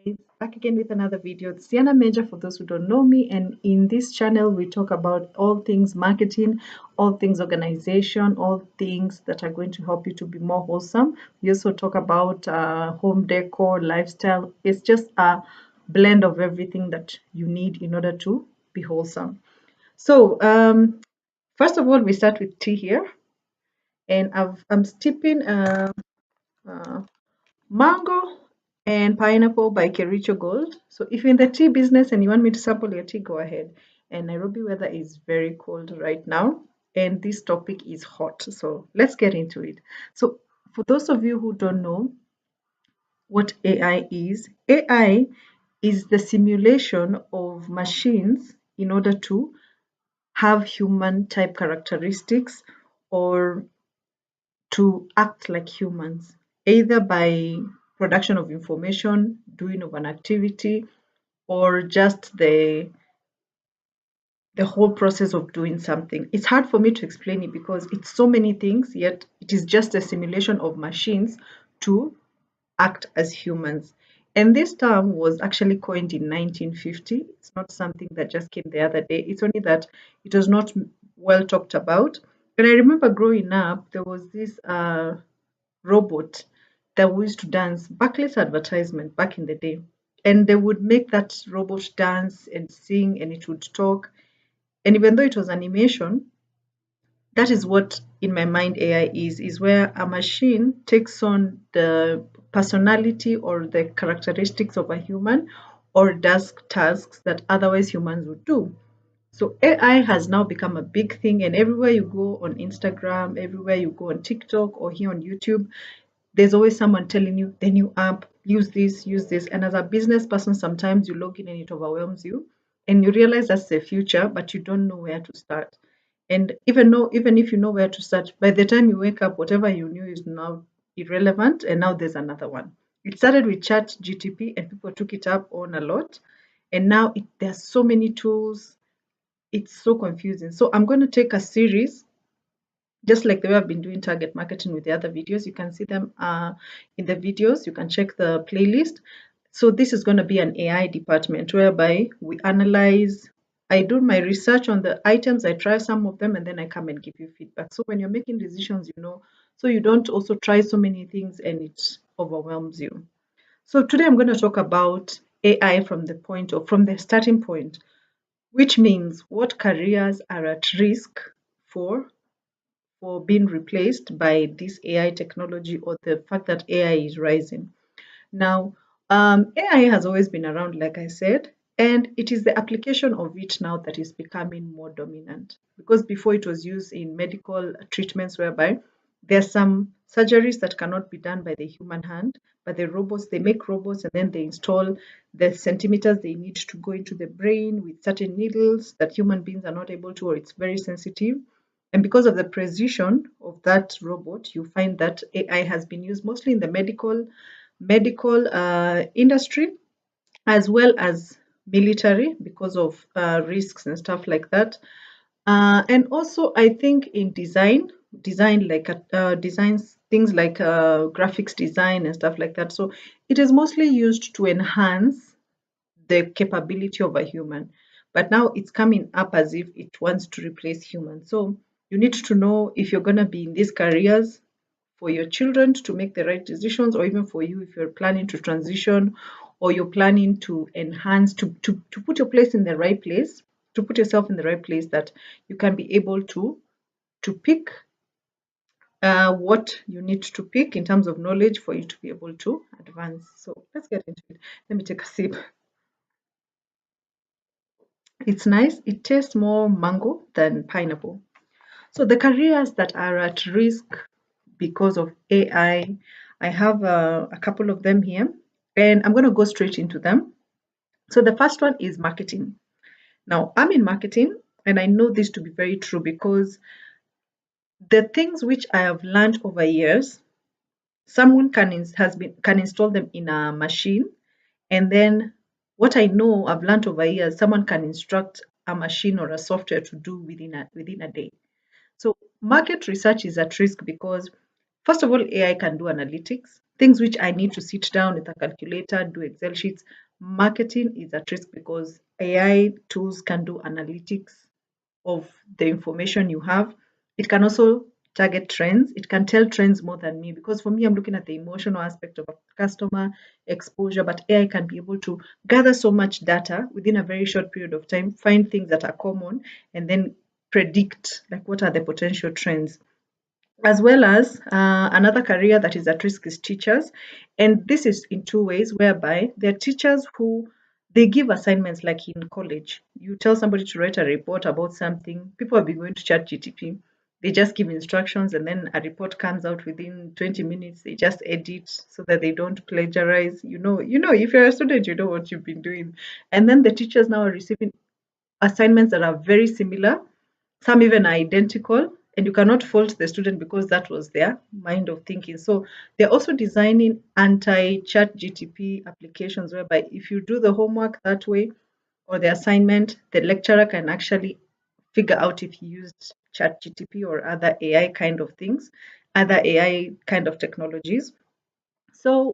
Guys, back again with another video. It's Sienna Major for those who don't know me, and in this channel we talk about all things marketing, all things organization, all things that are going to help you to be more wholesome. We also talk about home decor, lifestyle. It's just a blend of everything that you need in order to be wholesome. So first of all, we start with tea here, and I'm steeping uh, mango and pineapple by Kericho Gold. So if you're in the tea business and you want me to sample your tea, go ahead. And Nairobi weather is very cold right now, and this topic is hot. So let's get into it. So for those of you who don't know what AI is the simulation of machines in order to have human type characteristics or to act like humans, either by production of information, doing of an activity, or just the whole process of doing something. It's hard for me to explain it because it's so many things, yet it is just a simulation of machines to act as humans. And this term was actually coined in 1950. It's not something that just came the other day. It's only that it was not well talked about. And I remember growing up, there was this robot that we used to dance, Barclays advertisement back in the day. And they would make that robot dance and sing and it would talk. And even though it was animation, that is what in my mind AI is where a machine takes on the personality or the characteristics of a human or does tasks that otherwise humans would do. So AI has now become a big thing, and everywhere you go on Instagram, everywhere you go on TikTok or here on YouTube, there's always someone telling you the new app, use this, use this. And as a business person, sometimes you log in and it overwhelms you and you realize that's the future, but you don't know where to start. And even if you know where to start, by the time you wake up, whatever you knew is now irrelevant, and now there's another one. It started with Chat GTP, and people took it up on a lot, and now there's so many tools. It's so confusing. So I'm going to take a series just like the way I've been doing target marketing with the other videos. You can see them in the videos. You can check the playlist. So this is going to be an AI department whereby we analyze. I do my research on the items, I try some of them, and then I come and give you feedback. So when you're making decisions, so you don't also try so many things and it overwhelms you. So today I'm going to talk about AI from the starting point, which means what careers are at risk for being replaced by this AI technology or the fact that AI is rising. Now, AI has always been around, like I said, and it is the application of it now that is becoming more dominant. Because before it was used in medical treatments whereby there are some surgeries that cannot be done by the human hand, but the robots, they make robots and then they install the centimeters they need to go into the brain with certain needles that human beings are not able to, or it's very sensitive. And because of the precision of that robot, you find that AI has been used mostly in the medical industry as well as military because of risks and stuff like that. And also, I think in design like designs things like graphics design and stuff like that. So it is mostly used to enhance the capability of a human. But now it's coming up as if it wants to replace humans. So you need to know if you're going to be in these careers for your children to make the right decisions, or even for you if you're planning to transition or you're planning to enhance, to put your place in the right place, to put yourself in the right place that you can be able to pick what you need to pick in terms of knowledge for you to be able to advance. So let's get into it. Let me take a sip. It's nice. It tastes more mango than pineapple. So the careers that are at risk because of I have a couple of them here, and I'm going to go straight into them. So the first one is marketing. Now, I'm in marketing, and I know this to be very true because the things which I have learned over years, someone can install them in a machine, and then what I know I've learned over years, someone can instruct a machine or a software to do within a day. So market research is at risk because, first of all, AI can do analytics. things which I need to sit down with a calculator, do Excel sheets. Marketing is at risk because AI tools can do analytics of the information you have. It can also target trends. It can tell trends more than me because for me, I'm looking at the emotional aspect of a customer exposure, but AI can be able to gather so much data within a very short period of time, find things that are common, and then predict like what are the potential trends. As well as another career that is at risk is teachers. And this is in two ways, whereby there are teachers who they give assignments like in college. You tell somebody to write a report about something, people have been going to chat GTP. They just give instructions and then a report comes out within 20 minutes. They just edit so that they don't plagiarize. If you're a student, you know what you've been doing. And then the teachers now are receiving assignments that are very similar, some even are identical, and you cannot fault the student because that was their mind of thinking. So they're also designing anti-chat GTP applications whereby if you do the homework that way or the assignment, the lecturer can actually figure out if you used chat GTP or other AI kind of things, other AI kind of technologies. So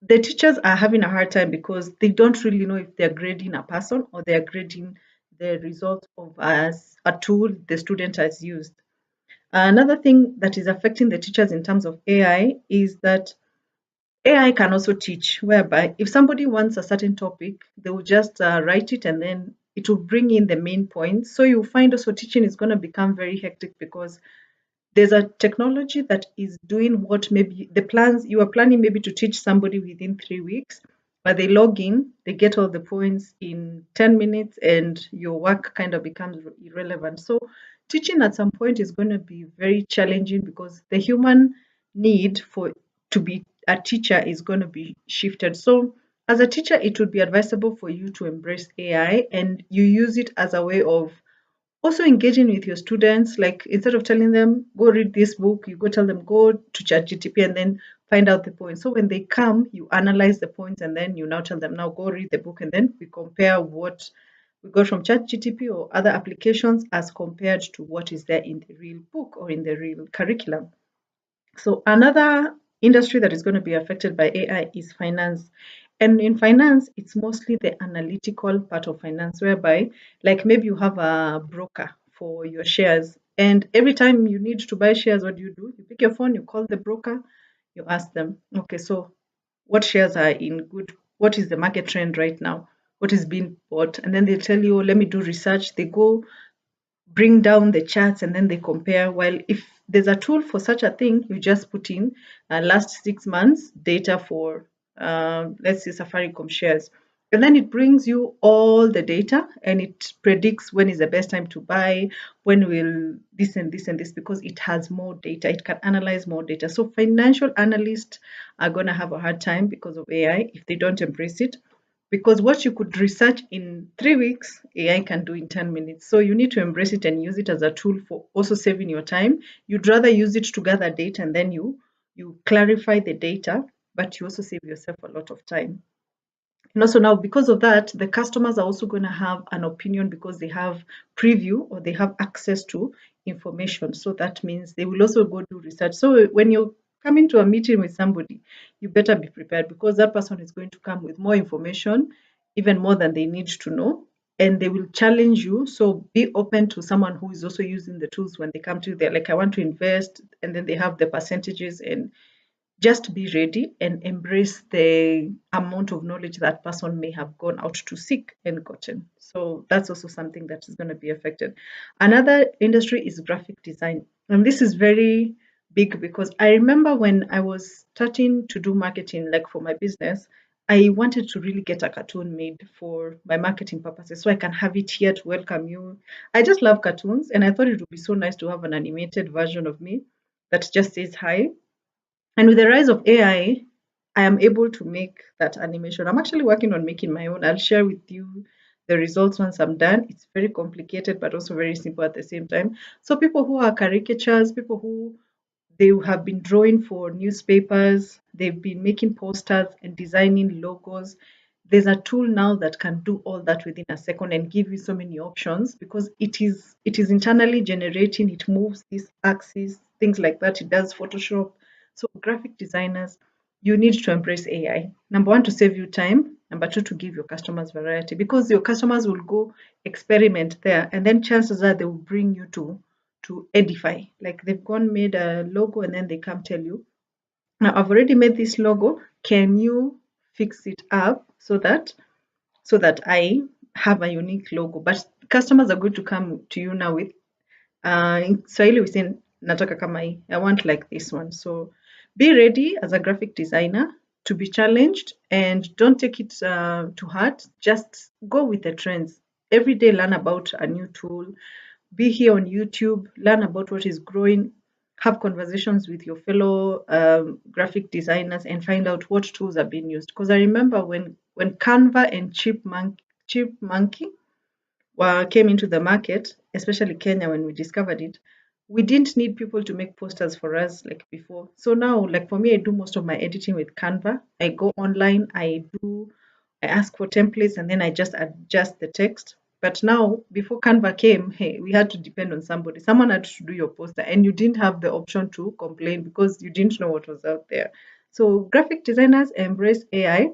the teachers are having a hard time because they don't really know if they're grading a person or they're grading the result of as a tool the student has used. Another thing that is affecting the teachers in terms of AI is that AI can also teach, whereby if somebody wants a certain topic, they will just write it and then it will bring in the main points. So you find also teaching is going to become very hectic because there's a technology that is doing what maybe the plans you are planning maybe to teach somebody within 3 weeks, but they log in, they get all the points in 10 minutes, and your work kind of becomes irrelevant. So teaching at some point is going to be very challenging because the human need for to be a teacher is going to be shifted. So as a teacher, it would be advisable for you to embrace AI and you use it as a way of also engaging with your students, like instead of telling them go read this book, you go tell them go to chat gtp and then find out the points. So when they come, you analyze the points and then you now tell them now go read the book, and then we compare what we got from chat gtp or other applications as compared to what is there in the real book or in the real curriculum. So another industry that is going to be affected by AI is finance. And in finance, it's mostly the analytical part of finance, whereby, like maybe you have a broker for your shares, and every time you need to buy shares, what do? You pick your phone, you call the broker, you ask them, okay, so what shares are in good, what is the market trend right now? What is being bought? And then they tell you, oh, let me do research. They go bring down the charts and then they compare. While if there's a tool for such a thing, you just put in last 6 months data for, let's say, Safaricom shares. And then it brings you all the data and it predicts when is the best time to buy, when will this and this and this, because it has more data. It can analyze more data. So financial analysts are going to have a hard time because of AI if they don't embrace it, because what you could research in 3 weeks, AI can do in 10 minutes. So you need to embrace it and use it as a tool for also saving your time. You'd rather use it to gather data and then you clarify the data, but you also save yourself a lot of time. And also now, because of that, the customers are also going to have an opinion because they have preview or they have access to information. So that means they will also go do research. So when you're coming to a meeting with somebody, you better be prepared because that person is going to come with more information, even more than they need to know, and they will challenge you. So be open to someone who is also using the tools when they come to you. They're like, I want to invest, and then they have the percentages, and just be ready and embrace the amount of knowledge that person may have gone out to seek and gotten. So that's also something that is going to be affected. Another industry is graphic design. And this is very big because I remember when I was starting to do marketing, like for my business, I wanted to really get a cartoon made for my marketing purposes so I can have it here to welcome you. I just love cartoons and I thought it would be so nice to have an animated version of me that just says hi. And with the rise of AI, I am able to make that animation. I'm actually working on making my own. I'll share with you the results once I'm done. It's very complicated, but also very simple at the same time. So people who are caricatures, people who they have been drawing for newspapers, they've been making posters and designing logos. There's a tool now that can do all that within a second and give you so many options because it is internally generating, it moves this axis, things like that. It does Photoshop. So graphic designers, you need to embrace AI. Number one, to save you time. Number two, to give your customers variety, because your customers will go experiment there, and then chances are they will bring you to edify. Like they've gone made a logo, and then they come tell you, now I've already made this logo. Can you fix it up so that I have a unique logo? But customers are going to come to you now with in Swahili we say nataka kama hii. I want like this one. So be ready as a graphic designer to be challenged, and don't take it to heart. Just go with the trends. Every day learn about a new tool. Be here on YouTube, learn about what is growing, have conversations with your fellow graphic designers, and find out what tools are being used. Because I remember when Canva and Chipmonkey came into the market, especially Kenya, when we discovered it, we didn't need people to make posters for us like before. So now, like for me, I do most of my editing with Canva. I go online, I ask for templates, and then I just adjust the text. But now, before Canva came, hey, we had to depend on somebody. Someone had to do your poster, and you didn't have the option to complain because you didn't know what was out there. So graphic designers embrace AI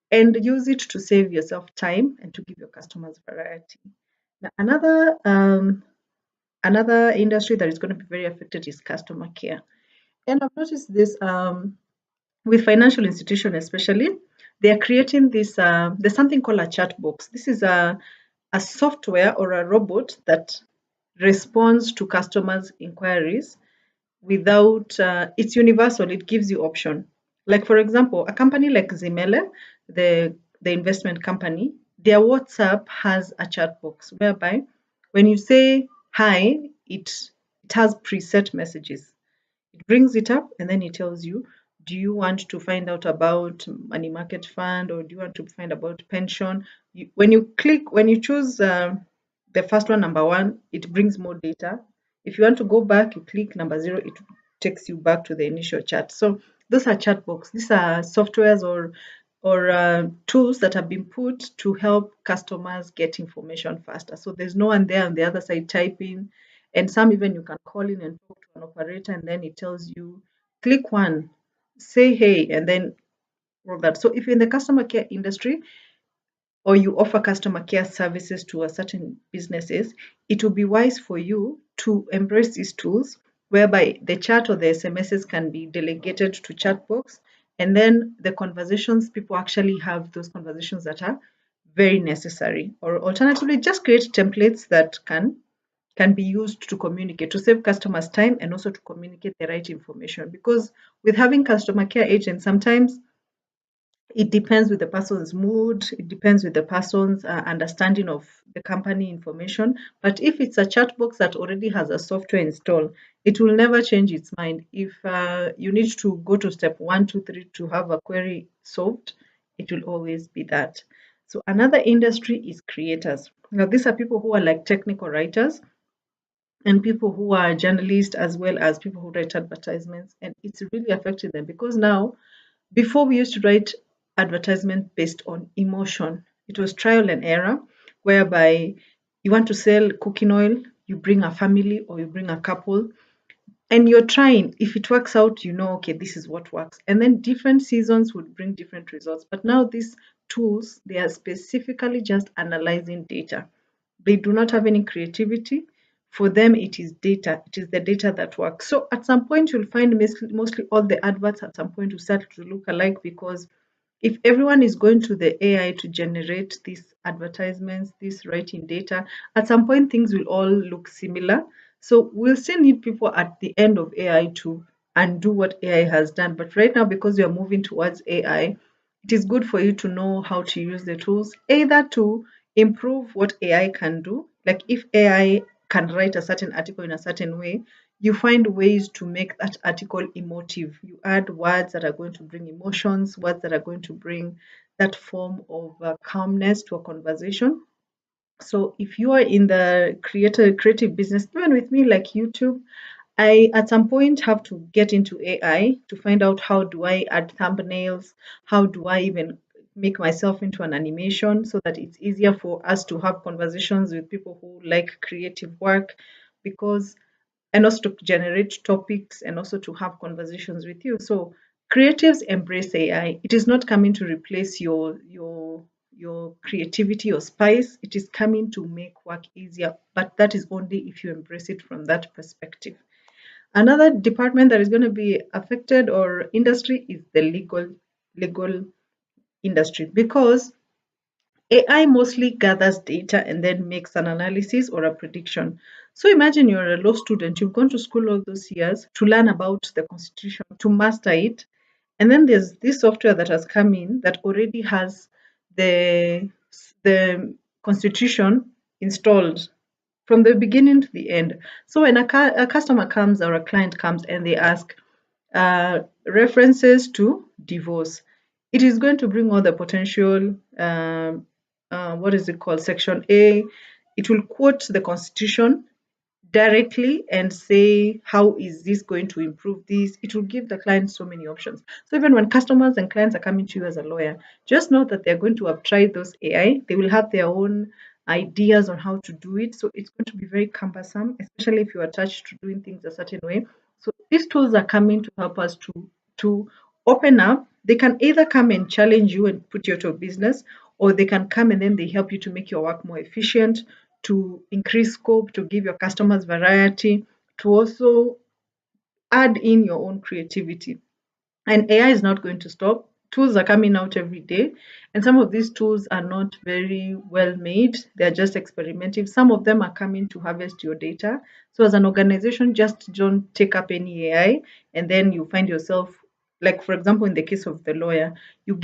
and use it to save yourself time and to give your customers variety. Now, another industry that is going to be very affected is customer care. And I've noticed this with financial institutions, especially, they are creating this. There's something called a chat box. This is a software or a robot that responds to customers' inquiries without. It's universal. It gives you option. Like for example, a company like Zimele, the investment company, their WhatsApp has a chat box whereby when you say hi, it has preset messages. It brings it up and then it tells you, do you want to find out about money market fund, or do you want to find about pension? When you choose the first one, number one, it brings more data. If you want to go back, you click number zero, it takes you back to the initial chat. So those are chat box. These are softwares or tools that have been put to help customers get information faster. So there's no one there on the other side typing, and some even you can call in and talk to an operator, and then it tells you, click one, say hey, and then all that. So if you're in the customer care industry, or you offer customer care services to a certain businesses, it will be wise for you to embrace these tools whereby the chat or the SMSs can be delegated to chat box, and then the conversations, people actually have those conversations that are very necessary. Or alternatively, just create templates that can be used to communicate, to save customers time and also to communicate the right information. Because with having customer care agents, sometimes it depends with the person's mood, it depends with the person's understanding of the company information. But if it's a chat box that already has a software installed, it will never change its mind. If you need to go to step one, two, three to have a query solved, it will always be that. So another industry is creators. Now, these are people who are like technical writers and people who are journalists, as well as people who write advertisements. And it's really affecting them because now, before we used to write advertisement based on emotion. It was trial and error, whereby you want to sell cooking oil, you bring a family or you bring a couple, and you're trying. If it works out, you know, okay, this is what works. And then different seasons would bring different results. But now these tools, they are specifically just analyzing data. They do not have any creativity. For them, it is data. It is the data that works. So at some point, you'll find mostly all the adverts at some point will start to look alike, because if everyone is going to the AI to generate these advertisements, this writing data, at some point things will all look similar. So we'll still need people at the end of AI to undo what AI has done. But right now, because we are moving towards AI, it is good for you to know how to use the tools, either to improve what AI can do. Like if AI can write a certain article in a certain way, you find ways to make that article emotive. You add words that are going to bring emotions, words that are going to bring that form of calmness to a conversation. So if you are in the creative business, even with me like YouTube, I at some point have to get into AI to find out how do I add thumbnails, how do I even make myself into an animation so that it's easier for us to have conversations with people who like creative work, because and also to generate topics and also to have conversations with you. So Creatives embrace AI. It is not coming to replace your creativity or spice. It is coming to make work easier, but that is only if you embrace it from that perspective. Another department that is going to be affected or industry is the legal industry, because AI mostly gathers data and then makes an analysis or a prediction. So imagine you're a law student, you've gone to school all those years to learn about the constitution, to master it, and then there's this software that has come in that already has the the constitution installed from the beginning to the end. So when a customer comes or a client comes and they ask references to divorce, it is going to bring all the potential, what is it called, section A. It will quote the constitution directly and say, how is this going to improve this? It will give the client so many options. So even when customers and clients are coming to you as a lawyer, just know that they're going to have tried those AI. They will have their own ideas on how to do it. So it's going to be very cumbersome, especially if you're attached to doing things a certain way. So these tools are coming to help us to open up. They can either come and challenge you and put you out of business, or they can come and then they help you to make your work more efficient, to increase scope, to give your customers variety, to also add in your own creativity. And AI is not going to stop. Tools are coming out every day, and some of these tools are not very well made. They're just experimental. Some of them are coming to harvest your data. So, as an organization, just don't take up any AI and then you find yourself, like for example, in the case of the lawyer, you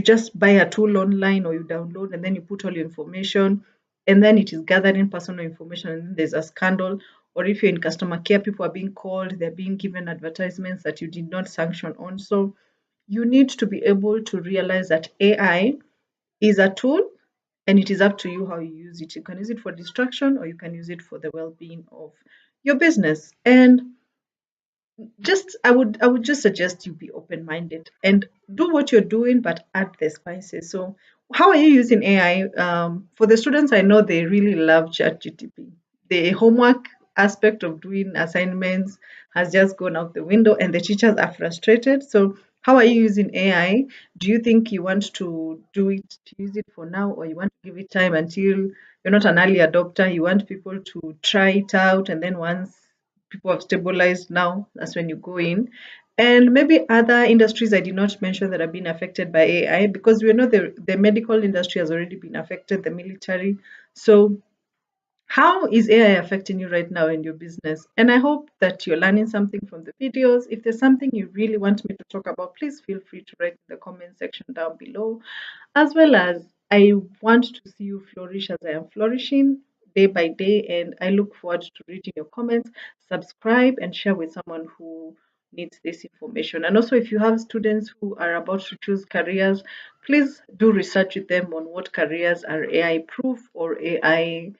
just buy a tool online or you download and then you put all your information, and then it is gathering personal information and then there's a scandal. Or if you're in customer care, people are being called, they're being given advertisements that you did not sanction on. So you need to be able to realize that AI is a tool and it is up to you how you use it. You can use it for distraction or you can use it for the well-being of your business. And just I would just suggest you be open-minded and do what you're doing, but add the spices. So how are you using AI? For the students, I know they really love ChatGTP. The homework aspect of doing assignments has just gone out the window and the teachers are frustrated. So how are you using AI? Do you think you want to use it for now, or you want to give it time until you're not an early adopter? You want people to try it out, and then once people have stabilized, now that's when you go in. And maybe other industries I did not mention that have been affected by AI, because we know the medical industry has already been affected, the military. So how is AI affecting you right now in your business? And I hope that you're learning something from the videos. If there's something you really want me to talk about, please feel free to write in the comment section down below. As well as, I want to see you flourish as I am flourishing day by day, and I look forward to reading your comments. Subscribe and share with someone who needs this information. And also, if you have students who are about to choose careers, please do research with them on what careers are AI proof, or AI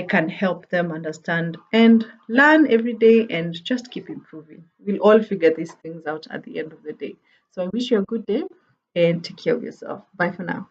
can help them understand and learn every day and just keep improving. We'll all figure these things out at the end of the day. So I wish you a good day and take care of yourself. Bye for now.